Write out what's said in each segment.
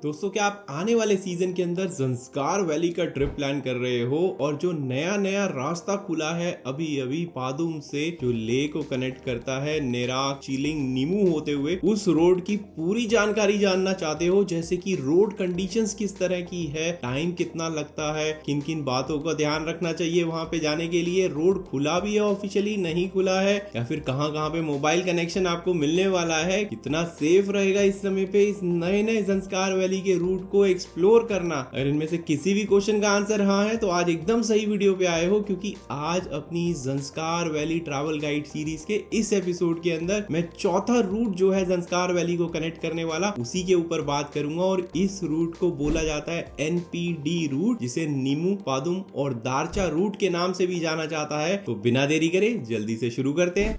दोस्तों, क्या आप आने वाले सीजन के अंदर ज़ंस्कार वैली का ट्रिप प्लान कर रहे हो और जो नया नया रास्ता खुला है अभी अभी पादुम से जो ले को कनेक्ट करता है नेराक, चिलिंग, नीमू होते हुए, उस रोड की पूरी जानकारी जानना चाहते हो? जैसे कि रोड कंडीशंस किस तरह की है, टाइम कितना लगता है, किन किन बातों का ध्यान रखना चाहिए वहां पे जाने के लिए, रोड खुला भी है ऑफिशियली, नहीं खुला है, या फिर कहां कहां पे मोबाइल कनेक्शन आपको मिलने वाला है, कितना सेफ रहेगा इस समय पे इस नए नए ज़ंस्कार वैली के रूट को एक्सप्लोर करना। अगर इनमें से किसी भी क्वेश्चन का आंसर हाँ है तो आज एकदम सही वीडियो पे आए हो, क्योंकि आज अपनी Zanskar valley travel guide series के इस एपिसोड के अंदर मैं चौथा रूट जो है ज़ंस्कार वैली को कनेक्ट करने वाला, उसी के ऊपर बात करूंगा। और इस रूट को बोला जाता है NPD रूट, जिसे नीमू, पादुम और दारचा रूट के नाम से भी जाना जाता है। तो बिना देरी करे जल्दी से शुरू करते हैं।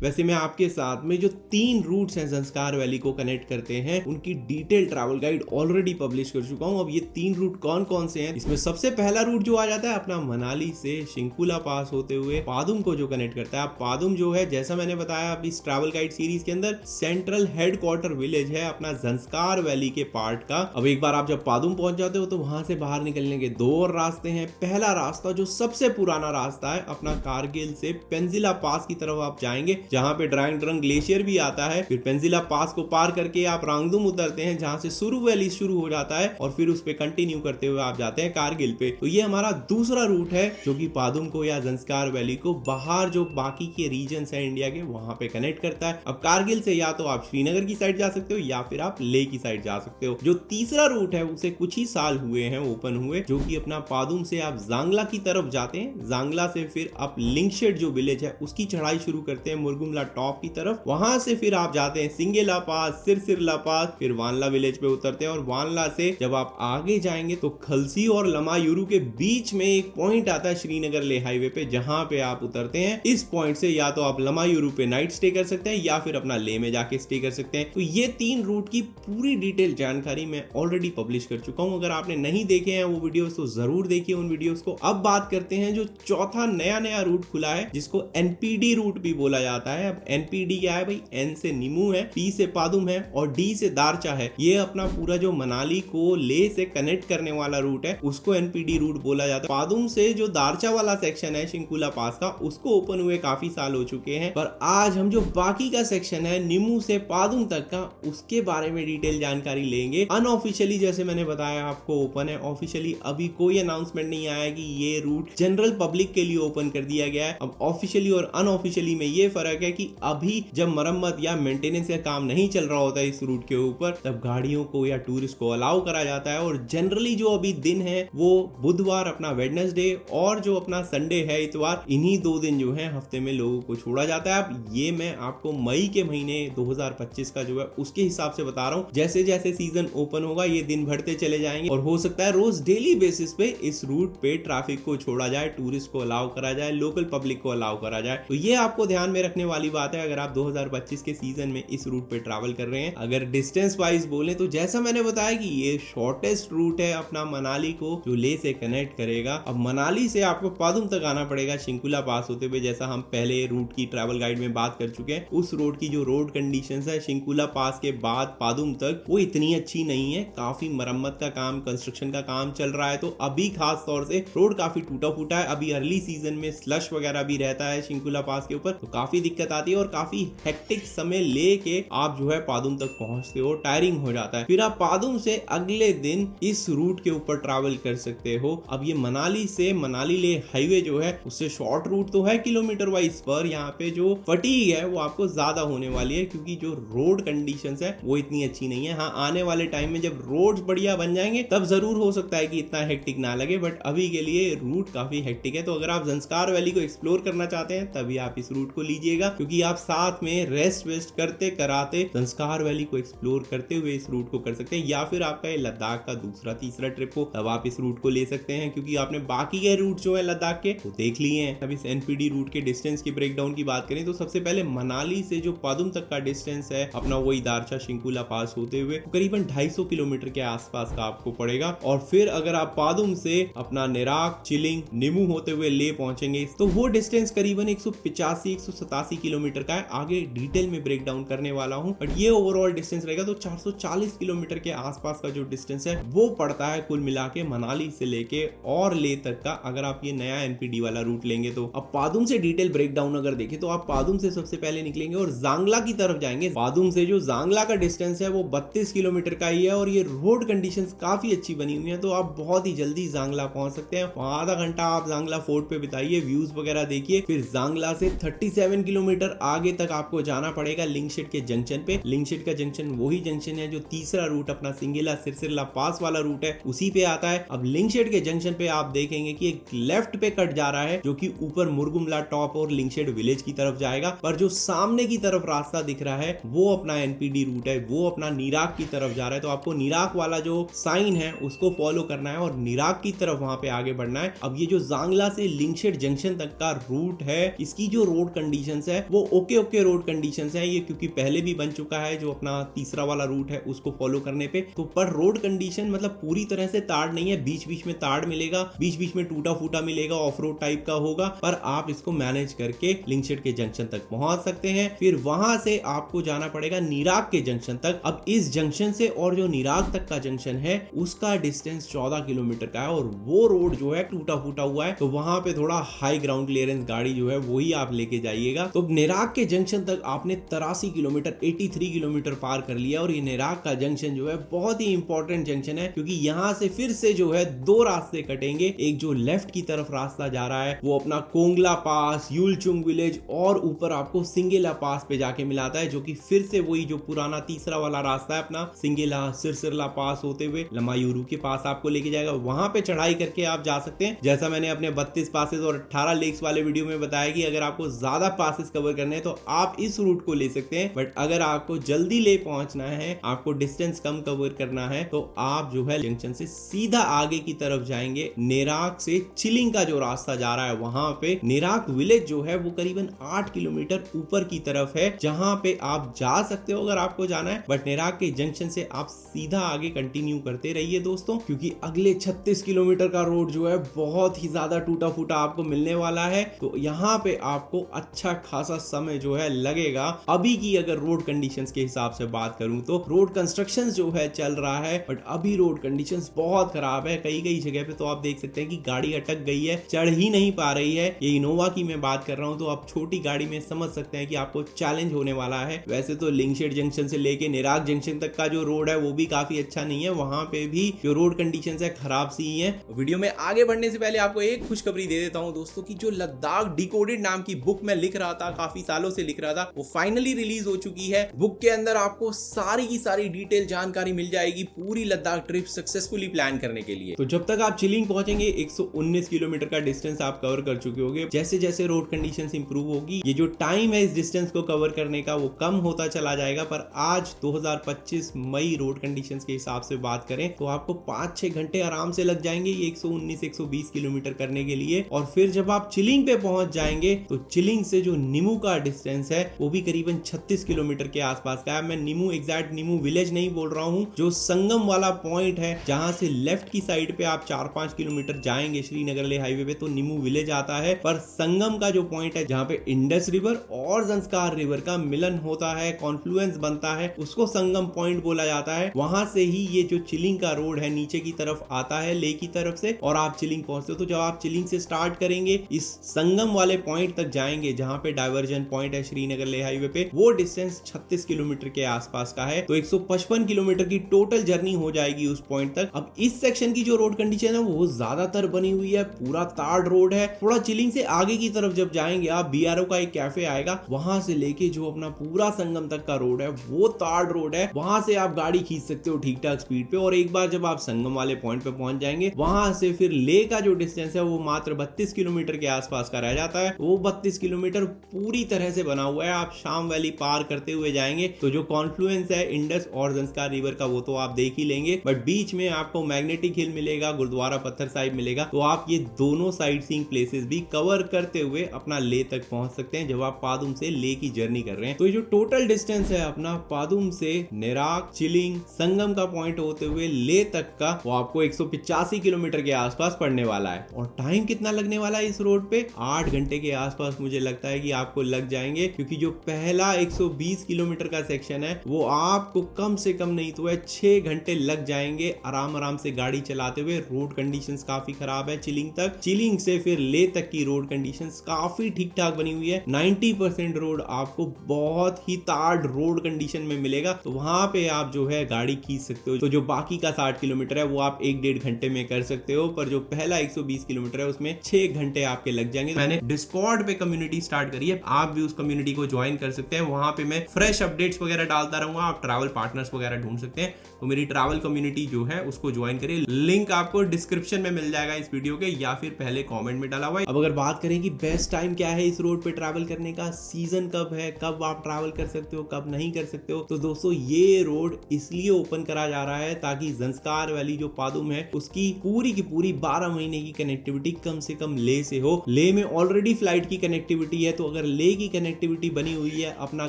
वैसे मैं आपके साथ में जो 3 रूट्स हैं ज़ंस्कार वैली को कनेक्ट करते हैं उनकी detail travel guide already publish कर चुका हूं। अब ये 3 रूट कौन कौन से हैं, इसमें सबसे पहला रूट जो आ जाता है अपना मनाली से शिंकुला पास होते हुए पादुम को जो कनेक्ट करता है। पादुम जो है, जैसा मैंने बताया अब इस ट्रैवल गाइड सीरीज के अंदर, सेंट्रल हेडक्वार्टर विलेज है अपना ज़ंस्कार वैली के पार्ट का। अब एक बार आप जब पादुम पहुंच जाते हो तो वहां से बाहर निकलने के 2 और रास्ते हैं। पहला रास्ता जो सबसे पुराना रास्ता है अपना कारगिल से पेंजिला पास की तरफ आप जाएंगे, जहां पे ड्राइंग ड्रंग ग्लेशियर भी आता है। फिर पेंजिला पास को पार करके आप रांगदुम उतरते हैं, जहां से सुरु वैली शुरू हो जाता है और फिर उस पे कंटिन्यू करते हुए आप जाते हैं कारगिल पे। तो ये हमारा दूसरा रूट है जो कि पादुम को या ज़ंस्कार वैली को बाहर जो बाकी के रीजन्स हैं इंडिया के, वहां पे कनेक्ट करता है। अब कारगिल से या तो आप श्रीनगर की साइड जा सकते हो या फिर आप लेह की साइड जा सकते हो। जो तीसरा रूट है उसे कुछ ही साल हुए हैं ओपन हुए, जो कि अपना पादुम से आप जांगला की तरफ जाते हैं। जांगला से फिर आप लिंकशेड जो विलेज है उसकी चढ़ाई शुरू करते हैं मुरगुमला टॉप की तरफ। वहां से फिर आप जाते हैं सिंगेला पास, सिरसिरला पास, फिर वानला विलेज पे उतरते हैं। और वानला से जब आप आगे जाएंगे तो खलसी और लमायूरू के बीच में एक पॉइंट आता है श्रीनगर ले हाईवे पे, जहां पे आप उतरते हैं। इस पॉइंट से या तो आप लमायूरू पे नाइट स्टे कर सकते हैं या फिर अपना ले में जाके स्टे कर सकते हैं। तो ये 3 रूट की पूरी डिटेल जानकारी मैं ऑलरेडी पब्लिश कर चुका हूं। अगर आपने नहीं देखे हैं वो वीडियोस तो जरूर देखिए उन वीडियोस को। अब बात करते हैं जो चौथा नया रूट खुला है, जिसको NPD रूट भी बोला जाता है। अब NPD क्या है भाई? N से नीमू है, P से पादुम है और D से दारचा है। ये अपना पूरा जो मनाली को ले से कनेक्ट करने वाला रूट है उसको NPD रूट बोला जाता है। पादुम से जो दारचा वाला सेक्शन है शिंकुला पास का, उसको ओपन हुए काफी साल हो चुके हैं, पर आज हम जो बाकी का सेक्शन है नीमू से पादुम तक का, उसके बारे में डिटेल जानकारी लेंगे। अनऑफिशियली जैसे मैंने बताया आपको ओपन है, ऑफिशियली अभी कोई अनाउंसमेंट नहीं आया कि ये रूट जनरल पब्लिक के लिए ओपन कर दिया गया है। अब ऑफिशियली और अनऑफिशियली में ये फर्क है कि अभी जब मरम्मत या मेंटेनेंस का काम नहीं चल रहा होता है इस रूट के ऊपर, तब गाड़ियों को या टूरिस्ट को अलाउ करा जाता है। और जनरली जो अभी दिन है वो बुधवार, अपना वेडनेसडे और जो अपना संडे है इतवार, इन्हीं 2 दिन जो है हफ्ते में लोगों को छोड़ा जाता है। अब ये मैं आपको मई के महीने 2025 का जो है उसके हिसाब से बता रहा हूँ। जैसे जैसे सीजन ओपन होगा ये दिन बढ़ते चले जाएंगे और हो सकता है रोज डेली बेसिस पे इस रूट पे ट्रैफिक को छोड़ा जाए, टूरिस्ट को अलाउ करा जाए, लोकल पब्लिक को अलाउ करा जाए। तो ये आपको ध्यान में रखने वाली बात है अगर आप 2025 के सीजन में इस रूट पे ट्रैवल कर रहे हैं। अगर डिस्टेंस वाइज बोले तो जैसा मैंने बताया कि ये शॉर्टेस्ट रूट है अपना मनाली को जो ले से कनेक्ट करेगा। अब मनाली से आपको पादुम तक आना पड़ेगा शिंकुला पास होते हुए, जैसा हम पहले रूट की ट्रैवल गाइड में बात कर चुके हैं। उस रोड की जो रोड कंडीशंस है शिंकुला पास के बाद पादुम तक, वो इतनी अच्छी नहीं है। काफी मरम्मत का काम, कंस्ट्रक्शन का काम चल रहा है, तो अभी खास तौर से रोड काफी टूटा फूटा है। अभी अर्ली सीजन में स्लश वगैरह भी रहता है शिंकुला पास के ऊपर, तो काफी दिक्कत आती है और काफी हेक्टिक समय लेके आप जो है पादुम तक पहुंचते हो, टायरिंग हो जाता है। फिर आप पादुम से अगले दिन इस रूट के ऊपर ट्रैवल कर सकते हो। अब ये मनाली से मनाली ले हाईवे जो है उससे शॉर्ट रूट तो है किलोमीटर वाइज, पर यहाँ पे जो फटीग है वो आपको ज्यादा होने वाली है, क्योंकि जो रोड कंडीशंस है वो इतनी अच्छी नहीं है। हाँ, आने वाले टाइम में जब रोड बढ़िया बन जाएंगे तब जरूर हो सकता है कि इतना हेक्टिक ना लगे, बट अभी के लिए रूट काफी हेक्टिक है। तो अगर आप ज़ंस्कार वैली को एक्सप्लोर करना चाहते हैं तभी आप इस रूट को लीजिएगा। लीजिएगा, क्योंकि आप साथ में रेस्ट वेस्ट करते कराते ज़ंस्कार वैली को एक्सप्लोर करते हुए इस रूट को कर सकते हैं। या फिर आपका ये लद्दाख का दूसरा तीसरा ट्रिप हो तब आप इस रूट को ले सकते हैं, क्योंकि आपने बाकी के रूट जो है लद्दाख के वो देख लिए हैं। अब इस एनपीडी रूट के डिस्टेंस की ब्रेकडाउन की बात करें तो सबसे पहले मनाली से जो पादुम तक का डिस्टेंस है अपना वही दारचा शिंकुला पास होते हुए करीबन 250 किलोमीटर के आसपास का आपको पड़ेगा। और फिर अगर आप पादुम से अपना निराक, चिलिंग, निमू होते हुए ले पहुंचेंगे तो वो डिस्टेंस करीबन 185-187 किलोमीटर का है। आगे डिटेल में ब्रेक डाउन करने वाला हूं, बट ये ओवरऑल डिस्टेंस रहेगा तो 440 किलोमीटर के आसपास का जो डिस्टेंस है वो पड़ता है कुल मिला के मनाली से लेके और ले तक का, अगर आप ये नया एनपीडी वाला रूट लेंगे तो। अब पादुम से डिटेल ब्रेकडाउन अगर देखें तो आप पादुम से सबसे पहले निकलेंगे और जांगला की तरफ जाएंगे। पादुम से जो जांगला का डिस्टेंस है वो 32 किलोमीटर का ही है और ये रोड कंडीशंस काफी अच्छी बनी हुई है, तो आप बहुत ही जल्दी जांगला पहुंच सकते हैं। वहां आधा घंटा आप जांगला फोर्ट पे बिताइए, व्यूज वगैरह देखिए। फिर जांगला से 37 किलोमीटर आगे तक आपको जाना पड़ेगा लिंगशेट के जंक्शन पे। लिंगशेट का जंक्शन वही जंक्शन है जो तीसरा रूट अपना सिंगेला सिरसिरला पास वाला रूट है उसी पे आता है। अब लिंगशेट के जंक्शन पे आप देखेंगे कि एक लेफ्ट पे कट जा रहा है जो कि ऊपर मुरगुमला टॉप और लिंगशेट विलेज की तरफ जाएगा, पर जो सामने की तरफ रास्ता दिख रहा है वो अपना एनपीडी रूट है, वो अपना निराक की तरफ जा रहा है। तो आपको निराक वाला जो साइन है उसको फॉलो करना है और निराक की तरफ वहां पे आगे बढ़ना है। अब ये जो जांगला से लिंगशेट जंक्शन तक का रूट है इसकी जो रोड कंडीशंस है वो ओके रोड कंडीशंस है ये, क्योंकि पहले भी बन चुका है जो अपना तीसरा वाला रूट है उसको फॉलो करने पे। तो पर रोड कंडीशन मतलब पूरी तरह से ताड़ नहीं है, बीच बीच में ताड़ मिलेगा, बीच बीच में टूटा फूटा मिलेगा, ऑफ रोड टाइप का होगा, पर आप इसको मैनेज करके लिंगशेट के जंक्शन तक पहुंच सकते हैं। फिर वहां से आपको जाना पड़ेगा निराक के जंक्शन तक। अब इस जंक्शन से और जो निराक तक का जंक्शन है उसका डिस्टेंस 14 किलोमीटर का है और वो रोड जो है टूटा फूटा हुआ है, तो वहां पे थोड़ा हाई ग्राउंड क्लियरेंस गाड़ी जो है वही आप लेके जाइएगा। तो निराक के जंक्शन तक आपने 83 किलोमीटर 83 किलोमीटर पार कर लिया और ये निराक का जंक्शन जो है बहुत ही इंपॉर्टेंट जंक्शन है, क्योंकि यहाँ से फिर से जो है दो रास्ते कटेंगे। एक जो लेफ्ट की तरफ रास्ता जा रहा है वो अपना कोंगला पास, यूलचुंग विलेज और ऊपर आपको सिंगेला पास पे जाके मिलाता है, जो कि फिर से वही जो पुराना तीसरा वाला रास्ता है अपना सिंगेला सिरसिरला पास होते हुए लमायूरू के पास आपको लेके जाएगा। वहां पे चढ़ाई करके आप जा सकते हैं, जैसा मैंने अपने 32 पासेस और 18 लेक्स वाले वीडियो में बताया कि अगर आपको ज्यादा पासेस कवर करने हैं तो आप इस रूट को ले सकते हैं, बट अगर आपको जल्दी ले पहुंचना है, आपको डिस्टेंस कम कवर करना है, तो आप जो है जंक्शन से सीधा आगे की तरफ जाएंगे। नेराक से चिलिंग का जो रास्ता जा रहा है वहां पे नेराक विलेज जो है वो करीबन 8 किलोमीटर ऊपर की तरफ है, जहां पे आप जा सकते हो अगर आपको जाना है, बट नेराक के जंक्शन से आप सीधा आगे कंटिन्यू करते रहिए दोस्तों, क्योंकि अगले 36 किलोमीटर का रोड जो है बहुत ही ज्यादा टूटा फूटा आपको मिलने वाला है। तो यहाँ पे आपको अच्छा खासा समय जो है लगेगा। अभी की अगर रोड कंडीशंस के हिसाब से बात करूं तो रोड कंस्ट्रक्शन जो है चल रहा है, बट अभी रोड कंडीशंस बहुत खराब है। कई जगह पे तो आप देख सकते हैं कि गाड़ी अटक गई है, चढ़ ही नहीं पा रही है। ये इनोवा की मैं बात कर रहा हूं, तो आप छोटी गाड़ी में समझ सकते हैं कि आपको चैलेंज होने वाला है। वैसे तो लिंगशेट जंक्शन से लेके निराक जंक्शन तक का जो रोड है वो भी काफी अच्छा नहीं है, वहां पे भी जो रोड कंडीशंस है खराब सी ही है। वीडियो में आगे बढ़ने से पहले आपको एक खुशखबरी दे देता हूं दोस्तों की जो लद्दाख डिकोडेड नाम की बुक मैं लिख रहा था, काफी सालों से लिख रहा था, वो फाइनली रिलीज हो चुकी है। बुक के अंदर आपको सारी की सारी डिटेल जानकारी मिल जाएगी पूरी लद्दाख ट्रिप सक्सेसफुली प्लान करने के लिए। तो जब तक आप चिलिंग पहुंचेंगे 119 किलोमीटर का डिस्टेंस आप कवर कर चुके होंगे। जैसे जैसे रोड कंडीशंस इंप्रूव होगी ये जो टाइम है इस डिस्टेंस को कवर करने का वो कम होता चला जाएगा, पर आज 2025 मई रोड कंडीशंस के हिसाब से बात करें तो आपको 5-6 घंटे आराम से लग जाएंगे ये 119-120 किलोमीटर करने के लिए। और फिर जब आप चिलिंग पे पहुंच जाएंगे तो चिलिंग से जो निमू का डिस्टेंस है वो भी करीबन 36 किलोमीटर के आसपास का है। मैं निमू एग्जैक्ट निमू विलेज नहीं बोल रहा हूँ, जो संगम वाला पॉइंट है जहां से लेफ्ट की साइड पे आप 4-5 किलोमीटर जाएंगे श्रीनगर ले हाईवे पे तो निमू विलेज आता है, पर संगम का जो पॉइंट है जहां पे इंडस रिवर और ज़ंस्कार रिवर का मिलन होता है, कॉन्फ्लुएंस बनता है, उसको संगम पॉइंट बोला जाता है। वहां से ही ये जो चिलिंग का रोड है नीचे की तरफ आता है ले की तरफ से और आप चिलिंग पहुंचते हो। तो जब आप चिलिंग से स्टार्ट करेंगे इस संगम वाले पॉइंट तक जाएंगे जहां पे डाइवर्जन पॉइंट है श्रीनगर ले हाईवे पे, वो डिस्टेंस 36 किलोमीटर के आसपास का है। तो 155 किलोमीटर की टोटल जर्नी हो जाएगी उस पॉइंट तक। अब इस सेक्शन की जो रोड कंडीशन है वो ज्यादातर बनी हुई है, पूरा ताड़ रोड है। थोड़ा चिलिंग से आगे की तरफ जब जाएंगे आप बीआरओ का एक कैफे आएगा, वहां से लेके जो अपना पूरा संगम तक का रोड है वो ताड़ रोड है, वहां से आप गाड़ी खींच सकते हो ठीक ठाक स्पीड पे। और एक बार जब आप संगम वाले पॉइंट पे पहुंच जाएंगे वहां से फिर ले का जो डिस्टेंस है वो मात्र 32 किलोमीटर के आसपास का रह जाता है। वो 32 किलोमीटर पूरी तरह से बना हुआ है। आप शाम वैली पार करते हुए जाएंगे तो जो कॉन्फ्लुएंस है इंडस और ज़ंस्कार रिवर का वो तो आप देख ही लेंगे, बट बीच में आपको मैग्नेटिक हिल मिलेगा, गुरुद्वारा पत्थर साहिब मिलेगा। तो आप ये दोनों साइट सीइंग प्लेसेस भी कवर करते हुए अपना ले तक पहुंच सकते हैं जब आप पादुम से ले की जर्नी कर रहे हैं। तो ये जो टोटल डिस्टेंस है अपना पादुम से निराक, चिलिंग, संगम का पॉइंट होते हुए ले तक का, वो आपको 185 किलोमीटर के आसपास पड़ने वाला है। और टाइम कितना लगने वाला है इस रोड पे? 8 घंटे के आसपास मुझे लगता है कि आपको लग जाएंगे, क्योंकि जो पहला 120 किलोमीटर का सेक्शन है वो आपको कम से कम नहीं तो 6 घंटे लग जाएंगे आराम आराम से गाड़ी चलाते हुए। रोड कंडीशंस काफी खराब है चिलिंग तक, चिलिंग से फिर ले तक की रोड कंडीशंस काफी ठीक ठाक बनी हुई है। 90% रोड आपको बहुत ही ताड़ रोड कंडीशन में मिलेगा, तो वहां पे आप जो है गाड़ी खींच सकते हो। तो जो बाकी का 60 किलोमीटर है वो आप 1-1.5 घंटे में कर सकते हो, पर जो पहला 120 किलोमीटर है उसमें 6 घंटे आपके लग जाएंगे। मैंने डिस्कॉर्ड पे कम्युनिटी स्टार्ट करी है, आप भी उस कम्युनिटी को ज्वाइन कर सकते हैं। वहां पे मैं फ्रेश अपडेट्स वगैरह डालता रहूंगा, आप ट्रैवल पार्टनर्स वगैरह ढूंढ सकते हैं। तो मेरी ट्रैवल कम्युनिटी जो है उसको ज्वाइन करिए, लिंक आपको डिस्क्रिप्शन में मिल जाएगा इस वीडियो के, या फिर पहले कमेंट में डाला हुआ है। अब अगर बात करें कि बेस्ट टाइम क्या है इस रोड पे ट्रैवल करने का, सीजन कब है, कब आप ट्रैवल कर सकते हो, कब नहीं कर सकते हो, तो दोस्तों ये रोड इसलिए ओपन करा जा रहा है ताकि ज़ंस्कार वैली जो पादुम है उसकी पूरी की पूरी 12 महीने की कनेक्टिविटी कम से कम ले से हो। ले में ऑलरेडी फ्लाइट की कनेक्टिविटी है, तो अगर ले की कनेक्टिविटी बनी हुई है, अपना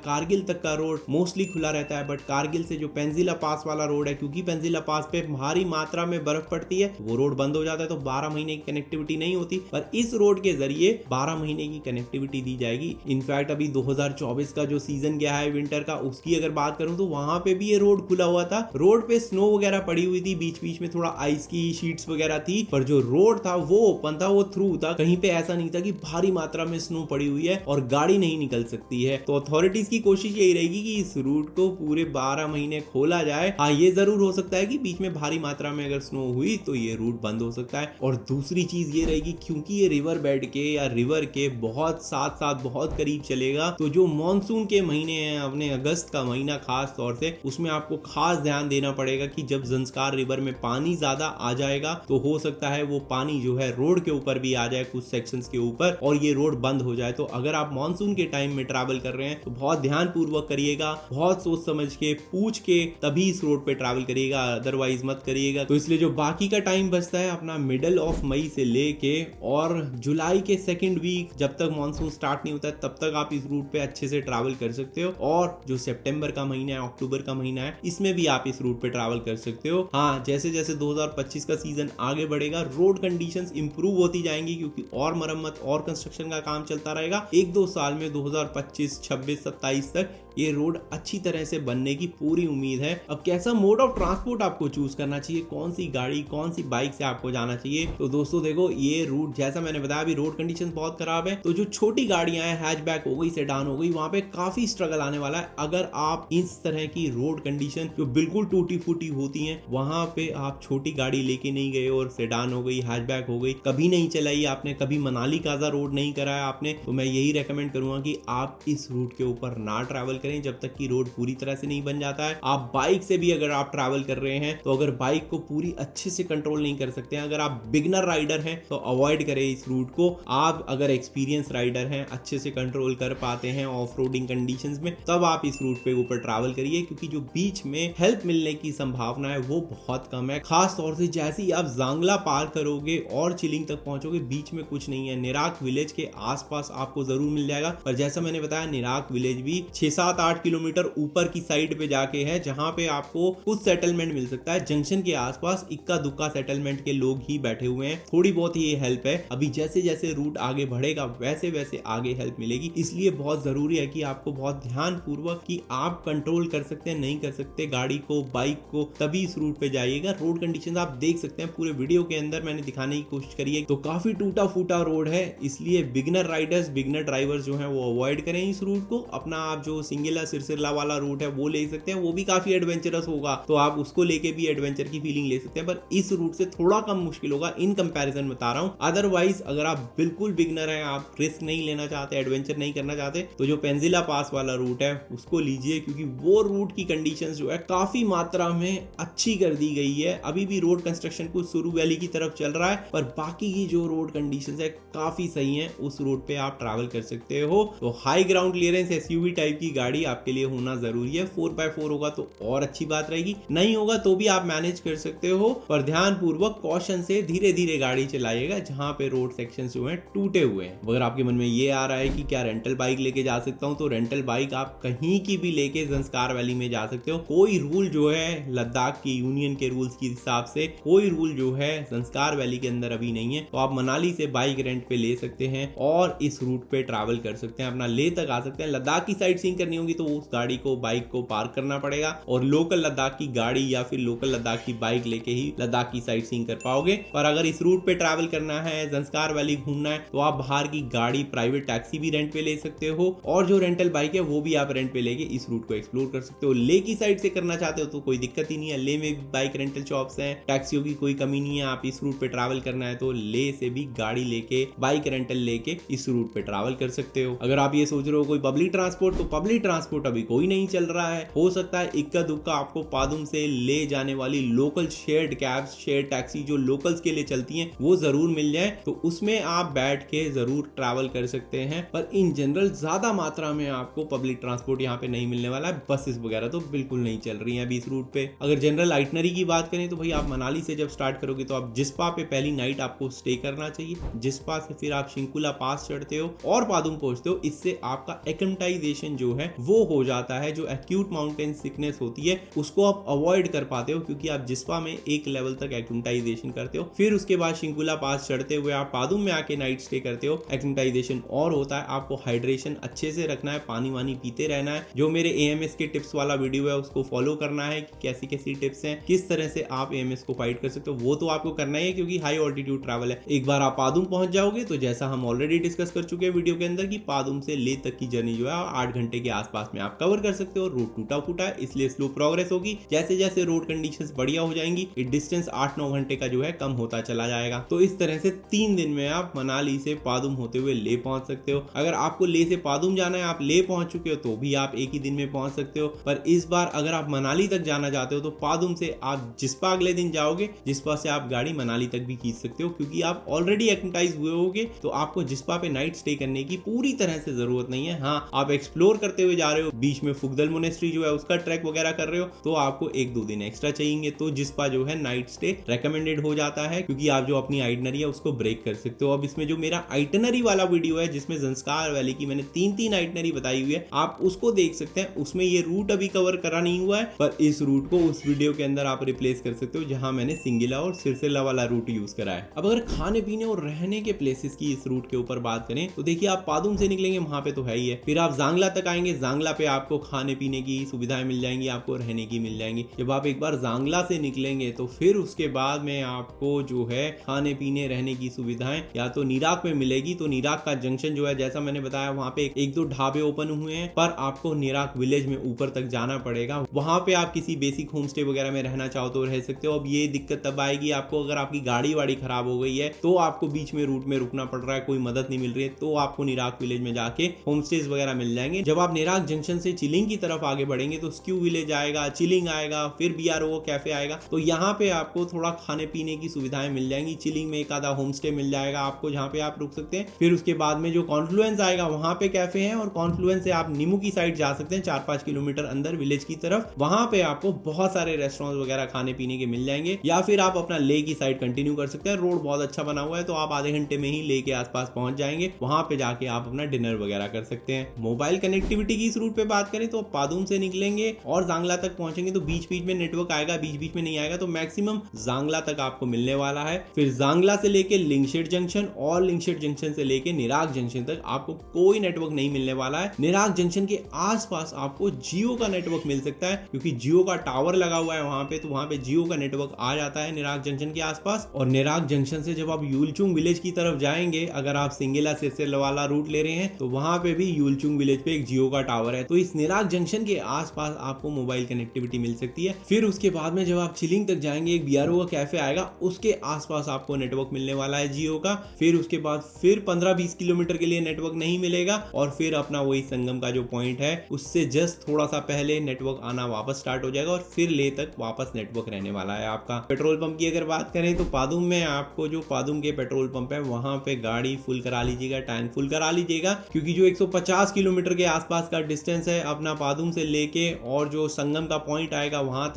कारगिल तक का रोड मोस्टली खुला रहता है, बट कारगिल से जो पेंजिला पास वाला रोड है, क्योंकि पेंजिला पास पे भारी मात्रा में बर्फ पड़ती है, वो रोड बंद हो जाता है, तो 12 महीने की कनेक्टिविटी नहीं होती। पर इस रोड के जरिए 12 महीने की कनेक्टिविटी दी जाएगी। इनफैक्ट अभी 2024 का जो सीजन गया है विंटर का, उसकी अगर बात करूं तो वहां पे भी ये रोड खुला हुआ था। रोड पे स्नो वगैरह पड़ी हुई थी, बीच बीच में थोड़ा आइस की शीट्स वगैरह थी, पर जो रोड था वो ओपन था, वो थ्रू था। कहीं पे ऐसा नहीं था कि भारी मात्रा में स्नो पड़ी हुई है और गाड़ी नहीं निकल सकती है। तो अथॉरिटीज की कोशिश यही रहेगी कि इस रूट को पूरे 12 महीने खोला जाए। हाँ, ये जरूर हो सकता है कि बीच में भारी मात्रा में अगर स्नो हुई तो ये रूट बंद हो सकता है। और दूसरी चीज ये रहेगी, क्योंकि ये रिवर बेड के या रिवर के बहुत साथ साथ बहुत करीब चलेगा, तो जो मॉनसून के महीने हैं, अपने अगस्त का महीना खास तौर से, उसमें आपको खास ध्यान देना पड़ेगा कि जब ज़ंस्कार रिवर में पानी ज्यादा आ जाएगा तो हो सकता है वो पानी जो है रोड के ऊपर भी आ जाए, कुछ सेक्शंस के ऊपर, और ये रोड बंद हो जाए। तो अगर आप मॉनसून के टाइम में ट्रैवल कर रहे हैं तो बहुत ध्यान पूर्वक करिएगा, बहुत सोच समझ के पूछ के तभी इस रोड पे ट्रैवल करिएगा, अदरवाइज मत करिएगा। तो इसलिए जो बाकी का टाइम बचता है अपना मिडल ऑफ मई से लेके और जुलाई के सेकंड वीक, जब तक मॉनसून स्टार्ट नहीं होता है, तब तक आप इस रूट पे अच्छे से ट्रैवल कर सकते हो। और जो सितंबर का महीना है, अक्टूबर का महीना है, इसमें भी आप इस रूट पे ट्रैवल कर सकते हो। हाँ, जैसे जैसे 2025 का सीजन आगे बढ़ेगा, रोड कंडीशंस इंप्रूव होती जाएंगी, क्योंकि और मरम्मत और कंस्ट्रक्शन का काम चलता रहेगा। 1-2 साल में 2025, 26, 27 तक ये रोड अच्छी तरह से बनने की पूरी उम्मीद है। अब कैसा मोड ऑफ ट्रांसपोर्ट आपको चूज करना चाहिए, कौन सी गाड़ी, कौन सी बाइक से आपको जाना चाहिए, तो दोस्तों देखो, ये रूट जैसा मैंने बताया अभी रोड कंडीशन बहुत खराब है, तो जो छोटी गाड़ियां हैं, हैचबैक हो गई, सेडान हो गई, वहां पे काफी स्ट्रगल आने वाला है। अगर आप इस तरह की रोड कंडीशन जो बिल्कुल टूटी फूटी होती है, वहां पे आप छोटी गाड़ी लेके नहीं गए और सेडान हो गई, हैचबैक हो गई, कभी नहीं चलाई आपने, कभी मनाली काजा रोड नहीं कराया आपने, तो मैं यही रेकमेंड करूंगा कि आप इस रूट के ऊपर ना ट्रैवल करें जब तक कि रोड पूरी तरह से नहीं बन जाता है। आप बाइक से भी अगर आप ट्रैवल कर रहे हैं, तो अगर बाइक को पूरी अच्छे से कंट्रोल नहीं कर सकते हैं, अगर आप बिगनर राइडर हैं तो अवॉइड करें इस रूट को। आप अगर एक्सपीरियंस राइडर हैं, अच्छे से कंट्रोल कर पाते हैं ऑफ रोडिंग कंडीशंस में, तब आप इस रूट पे ऊपर ट्रैवल करिए, क्योंकि जो बीच में हेल्प मिलने की संभावना है वो बहुत कम है। खास तौर से जैसे ही आप जांगला पार करोगे और चिलिंग तक पहुंचोगे, बीच में कुछ नहीं है। निराक विलेज के आसपास आपको जरूर मिल जाएगा, पर जैसा मैंने बताया निराक विलेज भी 6-7-8 किलोमीटर ऊपर की साइड पे जाके है, जहां पे आपको कुछ सेटलमेंट मिल सकता है। जंक्शन के आसपास इक्का दुक्का सेटलमेंट के लोग ही बैठे हुए हैं, थोड़ी बहुत ही हेल्प है। अभी जैसे जैसे रूट आगे बढ़ेगा वैसे वैसे आगे हेल्प मिलेगी, इसलिए बहुत जरूरी है कि आपको बहुत ध्यान पूर्वक कि आप कंट्रोल कर सकते हैं नहीं कर सकते गाड़ी को, बाइक को, तभी इस रूट पे जाइएगा। रोड कंडीशंस आप देख सकते हैं, पूरे वीडियो के अंदर मैंने दिखाने की कोशिश करी है, तो काफी टूटा फूटा रोड है, इसलिए बिगनर राइडर्स, बिगनर ड्राइवर्स जो है वो अवॉइड करें इस रूट को। अपना आप जो सिंगल सिंगेला सिरसिला वाला रूट है वो ले सकते हैं, वो भी काफी एडवेंचरस होगा, तो आप उसको लेके भी एडवेंचर की फीलिंग ले सकते हैं, पर इस रूट से थोड़ा कम मुश्किल होगा इन कंपैरिजन बता रहा हूं। अदरवाइज अगर आप बिल्कुल बिगनर हैं, आप रिस्क नहीं लेना चाहते, एडवेंचर नहीं करना चाहते, तो जो पेंजिला पास वाला रूट है उसको लीजिए, क्योंकि वो रूट की कंडीशंस जो है काफी मात्रा में अच्छी कर दी गई है। अभी भी रोड कंस्ट्रक्शन कुछ सुरू वैली की तरफ चल रहा है, पर बाकी की जो रोड कंडीशंस है काफी सही है, उस रोड पे आप ट्रैवल कर सकते हो। तो high ground clearance SUV type की गाड़ी आपके लिए होना जरूरी है। 4x4 होगा तो और अच्छी बात रहेगी, नहीं होगा तो भी आप मैनेज कर सकते हो, पर ध्यान पूर्वक कॉशन से धीरे धीरे गाड़ी चलाइएगा जहां पे रोड सेक्शंस जो हैं टूटे हुए हैं। अगर आपके मन में ये आ रहा है कि क्या रेंटल बाइक लेके जा सकता हूं, तो रेंटल बाइक आप कहीं की भी लेके ज़ंस्कार वैली में जा सकते हो। कोई रूल जो है लद्दाख की यूनियन के रूल्स के हिसाब से कोई रूल जो है ज़ंस्कार वैली के अंदर अभी नहीं है, तो आप मनाली से बाइक रेंट पे ले सकते हैं और इस रूट पे ट्रैवल कर सकते हैं, अपना लेह तक आ सकते हैं। लद्दाख की साइट सीइंग करनी होगी तो उस गाड़ी को बाइक को पार्क करना पड़ेगा और लोकल लद्दाख की गाड़ी या फिर लोकल लद्दाख की बाइक लेके ही लद्दाख की साइट सीइंग कर पाओगे। पर अगर इस रूट पे ट्रैवल करना है, ज़ंस्कार वैली घूमना है, तो आप बाहर की गाड़ी प्राइवेट टैक्सी भी रेंट पे ले सकते हो और जो रेंटल बाइक है वो भी आप रेंट पे लेके इस रूट को एक्सप्लोर कर सकते हो। लेह की साइड से करना चाहते हो तो कोई दिक्कत ही नहीं है, लेह में भी बाइक रेंटल शॉप्स हैं, टैक्सियों की कोई कमी नहीं है। आप इस रूट पे ट्रैवल करना है तो लेह से भी गाड़ी लेके बाइक रेंटल लेके इस रूट पे ट्रैवल कर सकते हो। अगर आप ये सोच रहे हो कोई पब्लिक ट्रांसपोर्ट, तो पब्लिक ट्रांसपोर्ट अभी कोई नहीं चल रहा है, हो सकता है इक्का दुक्का आपको पादुम से ले जाने वाली local shared cabs, shared taxi जो लोकल्स के लिए चलती हैं वो जरूर मिल जाए, तो उसमें आप बैठ के जरूर ट्रैवल कर सकते हैं। पर इन जनरल ज्यादा मात्रा में आपको पब्लिक ट्रांसपोर्ट यहाँ पे नहीं मिलने वाला है, बसेस वगैरह तो बिल्कुल नहीं चल रही हैं अभी इस रूट पे। अगर जनरल आइटनरी की बात करें तो भाई आप मनाली से जब स्टार्ट करोगे तो आप जिस्पा पे पहली नाइट आपको स्टे करना चाहिए, जिस्पा से फिर आप शिंकुला पास चढ़ते हो और पादुम पहुंचते हो। इससे आपका एक्लेमेटाइजेशन जो है वो हो जाता है, जो एक्यूट माउंटेन सिकनेस होती है उसको आप अवॉइड कर पाते हो, क्योंकि आप जिस्पा में एक लेवल तक एक्लेमेटाइजेशन करते हो, फिर उसके बाद शिंकुला पास चढ़ते हुए आप पादुम में आके नाइट स्टे करते हो, एक्लेमेटाइजेशन और होता है। आपको हाइड्रेशन अच्छे से रखना है, पानी वानी पीते रहना है, जो मेरे एएमएस के टिप्स वाला वीडियो है उसको फॉलो करना है कि कैसी कैसी टिप्स हैं, किस तरह से आप एएमएस को फाइट कर सकते हो, वो तो आपको करना ही है क्योंकि हाई ऑल्टीट्यूड ट्रैवल है। एक बार आप पादुम पहुंच जाओगे तो जैसा हम ऑलरेडी डिस्कस कर चुके हैं वीडियो के अंदर कि पादुम से लेह तक की जर्नी जो है 8 घंटे के आसपास में आप कवर कर सकते हो। रोड टूटा फूटा है इसलिए स्लो प्रोग्रेस होगी, जैसे जैसे रोड कंडीशंस बढ़िया हो जाएंगी ये डिस्टेंस 8-9 घंटे का जो है कम होता चला जाएगा। तो इस तरह से 3 दिन में आप मनाली से पादुम होते हुए लेह पहुंच सकते हो। अगर आपको लेह से पादुम जाना है, आप लेह पहुंच चुके हो तो भी आप एक ही दिन में पहुंच सकते हो, पर इस बार अगर आप मनाली तक जाना चाहते हो तो पादुम से आप जिस्पा अगले दिन जाओगे, जिस्पा से आप गाड़ी मनाली तक भी खींच सकते हो, क्योंकि आप ऑलरेडी एक्लेमेटाइज हुए होगे तो आपको जिस्पा पे नाइट स्टे करने की पूरी तरह से जरूरत नहीं है। हाँ, आप एक्सप्लोर करते हुए जा रहे हो, बीच में फुगदल मोनेस्ट्री जो है उसका ट्रैक वगैरह कर रहे हो तो आपको 1-2 दिन एक्स्ट्रा चाहिए, तो जिस्पा जो है नाइट स्टे रेकमेंडेड हो जाता है, क्योंकि आप जो अपनी आइटनरी है उसको ब्रेक कर सकते हो। अब इसमें जो मेरा आइटनरी वाला वीडियो है जिसमें ज़ंस्कार वैली की मैंने 3 आइटनरी बताई हुई है, आप उसको देख सकते हैं, उसमें ये रूट अभी कवर करा नहीं हुआ है, पर इस रूट को उस वीडियो के अंदर आप रिप्लेस कर सकते हो जहां मैंने सिंगिला और सिरसिला वाला रूट यूज करा है। अब अगर खाने पीने और रहने के प्लेसेस की इस रूट के ऊपर बात करें तो देखिए आप पादुम से निकलेंगे वहां पे तो है ही है, फिर आप जांगला तक आएंगे, जांगला पे आपको खाने पीने की सुविधाएं मिल जाएंगी, आपको रहने की मिल जाएंगी। जब आप एक बार जांगला से निकलेंगे तो फिर उसके बाद में आपको जो है खाने पीने रहने की सुविधाएं या तो नीराक में मिलेगी, तो नीराक का जंक्शन जो है जैसा मैंने बताया वहां पे 1-2 ढाबे ओपन हुए हैं, पर आपको नीराक विलेज में ऊपर तक जाना पड़ेगा। वहां पे आप किसी बेसिक होम स्टे वगैरह में रहना चाहो तो रह सकते हो। अब ये दिक्कत तब आएगी आपको अगर आपकी गाड़ी वाड़ी खराब हो गई है तो आपको बीच में रूट में रुकना पड़ रहा है, कोई मदद नहीं मिल रही है, तो आपको नीराक विलेज में जाके होम स्टेज वगैरह मिल जाएंगे। जब आप नीराक जंक्शन से चिलिंग की तरफ आगे बढ़ेंगे तो स्क्यू विलेज आएगा, चिलिंग आएगा, फिर बीआरओ कैफे आएगा, तो यहाँ पे आपको थोड़ा खाने पीने की सुविधाएं मिल जाएंगी। चिलिंग में एक आधा होम स्टे मिल जाएगा आपको जहाँ पे आप रुक सकते हैं। फिर उसके बाद में जो कॉन्फ्लुएंस आएगा वहां पे कैफे है, और कॉन्फ्लुएंस से आप नीमू की साइड जा सकते हैं 4-5 किलोमीटर अंदर विलेज की तरफ, वहां पे आपको बहुत सारे रेस्टोरेंट वगैरह खाने पीने के मिल जाएंगे। या फिर आप अपना लेह की साइड कंटिन्यू कर सकते हैं, रोड बहुत अच्छा बना हुआ है तो आप आधे घंटे में ही लेह के आसपास पहुंच जाएंगे, वहां पे जाके आप अपना डिनर वगैरह कर सकते हैं। मोबाइल कनेक्टिविटी की इस रूट पे बात करें तो पादुम से निकलेंगे और जांगला तक पहुंचेंगे तो बीच बीच में नेटवर्क आएगा, बीच बीच में नहीं आएगा, तो मैक्सिमम जांगला तक आपको मिलने वाला है। फिर जांगला से लेके लिंगशेट जंक्शन और लिंगशेट जंक्शन से लेके निराक जंक्शन तक आपको कोई नेटवर्क नहीं मिलने वाला है। निराक जंक्शन के आसपास आपको जियो का नेटवर्क मिल सकता है, क्योंकि जियो का टावर लगा हुआ है वहां पे, तो वहां पे जियो का नेटवर्क आ जाता है निराक जंक्शन के आसपास। और निराक जंक्शन से जब आप यूलचुंग विलेज की तरफ जाएंगे, अगर आप सिंगेला सिरसिला वाला रूट ले रहे हैं तो वहां पे भी यूलचुंग विलेज पे एक जियो का टावर है। तो इस निराग जंक्शन के आसपास आपको मोबाइल कनेक्टिविटी मिल सकती है। फिर उसके बाद में जब आप चिलिंग तक जाएंगे, एक बीआरओ का कैफे आएगा, उसके आसपास आपको नेटवर्क मिलने वाला है जियो का। फिर उसके बाद फिर 15-20 किलोमीटर के लिए नेटवर्क नहीं मिलेगा और फिर अपना वही संगम का जो पॉइंट है उससे जस्ट थोड़ा सा पहले नेटवर्क आना वापस स्टार्ट हो जाएगा और फिर ले तक वापस नेटवर्क रहने वाला है आपका। पेट्रोल पंप की अगर बात करें तो पादुम में आपको जो पादुम के पेट्रोल पंप है वहां पे गाड़ी फुल करा लीजिएगा, टैंक फुल करा लीजिएगा, क्योंकि जो 150 किलोमीटर के आसपास का डिस्टेंस है अपना पादुम से लेके और जो संगम का पॉइंट आएगा वहां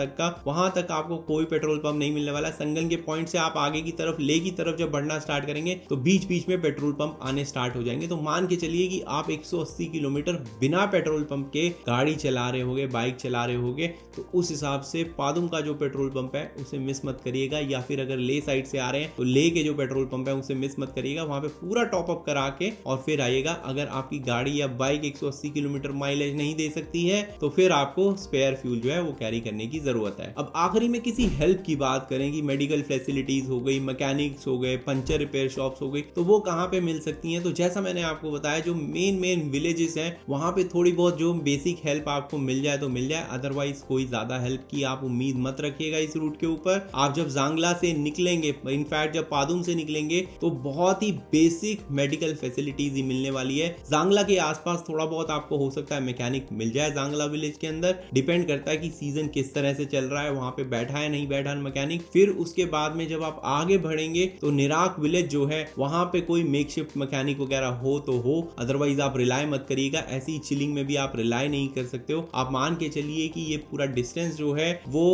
तक आपको कोई पेट्रोल पंप नहीं मिलने वाला। संगम के पॉइंट से आप आगे की तरफ ले की तरफ जब बढ़ना स्टार्ट करेंगे तो बीच बीच में पेट्रोल पंप आने स्टार्ट हो जाएंगे। तो मान के चलिए कि आप 180 किलोमीटर बिना पेट्रोल पंप के गाड़ी चला रहे होगे, बाइक चला रहे होगे, तो उस हिसाब से पादुम का जो पेट्रोल पंप है उसे मिस मत करिएगा। या फिर अगर ले साइड से आ रहे हैं तो ले के जो पेट्रोल पंप है उसे मिस मत करिएगा, वहां पे पूरा टॉप अप करा के और फिर आइएगा। अगर आपकी गाड़ी या बाइक 180 किलोमीटर माइलेज नहीं दे सकती है तो फिर आपको स्पेयर फ्यूल जो है वो कैरी करने की जरूरत है। अब आखिरी में किसी हेल्प की बात करें कि मेडिकल फैसिलिटीज हो गई, मैकेनिक्स हो गए, पंचर रिपेयर शॉप्स हो गई, तो वो कहाँ पे मिल सकती हैं? तो जैसा मैंने आपको बताया, जो मेन विलेजेस हैं वहां पे थोड़ी बहुत जो बेसिक हेल्प आपको मिल जाए तो मिल जाए, अदरवाइज कोई ज्यादा हेल्प की आप उम्मीद मत रखिएगा इस रूट के ऊपर। आप जब जांगला से निकलेंगे, इनफैक्ट जब पादुम से निकलेंगे, तो बहुत ही बेसिक मेडिकल फैसिलिटीज ही मिलने वाली है। जांगला के आसपास थोड़ा बहुत आपको हो सकता है मैकेनिक मिल जाए जांगला विलेज के अंदर, डिपेंड करता है कि सीजन किस तरह से चल रहा है, वहां पे बैठा है नहीं बैठा है मैकेनिक। फिर उसके बाद में जब आप आगे बढ़ेंगे तो निराक विलेज जो है वहां पे कोई मेकशिफ्ट मैकेनिक वगैरह हो तो हो, अदरवाइज आप रिलाय मत करिएगा। ऐसी चिलिंग में भी आप रिलाय नहीं कर सकते हो। आप मान के चलिए कि ये पूरा डिस्टेंस जो है वो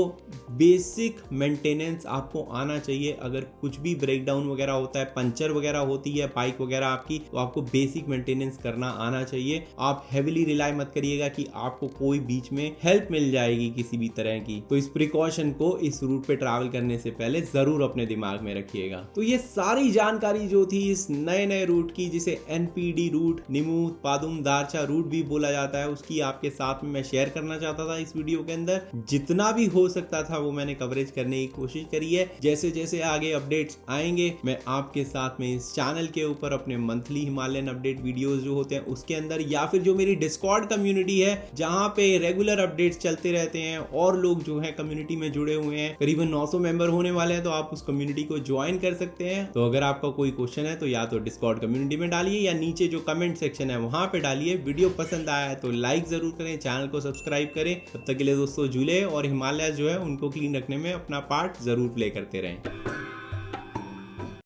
बेसिक मेंटेनेंस आपको आना चाहिए। अगर कुछ भी ब्रेकडाउन वगैरह होता है, पंचर वगैरह होती है बाइक वगैरह आपकी, तो आपको बेसिक मेंटेनेंस करना आना चाहिए। आप हेविली रिलाय मत करिएगा कि आपको कोई बीच में हेल्प मिल जाएगी किसी भी तरह की। तो इस प्रिकॉशन को इस रूट पे ट्रैवल करने से पहले जरूर अपने दिमाग में रखिएगा। तो ये सारी जानकारी जो थी इस नए रूट की, जिसे NPD route, Nimmu Padum Darcha route भी बोला जाता है, उसकी आपके साथ में मैं शेयर करना चाहता था इस वीडियो के अंदर। जितना भी हो सकता था वो मैंने कवरेज करने की कोशिश करी है। जैसे जैसे आगे अपडेट्स आएंगे मैं आपके साथ में इस चैनल के ऊपर अपने मंथली हिमालयन अपडेट वीडियोस जो होते हैं उसके अंदर, या फिर जो मेरी डिस्कॉर्ड कम्युनिटी है जहां पे रेगुलर अपडेट्स चलते रहते हैं और लोग जो है कम्युनिटी में जुड़े हुए हैं, करीबन 900 मेंबर होने वाले हैं, तो आप उस कम्युनिटी को ज्वाइन कर सकते हैं। तो अगर आपका कोई क्वेश्चन है तो या तो डिस्कॉर्ड कम्युनिटी में डालिए या नीचे जो कमेंट सेक्शन है वहां पे डालिए। वीडियो पसंद आया है तो लाइक जरूर करें, चैनल को सब्सक्राइब करें। तब तक के लिए दोस्तों झूले और हिमालय जो है उनको क्लीन रखने में अपना पार्ट जरूर प्ले करते रहें।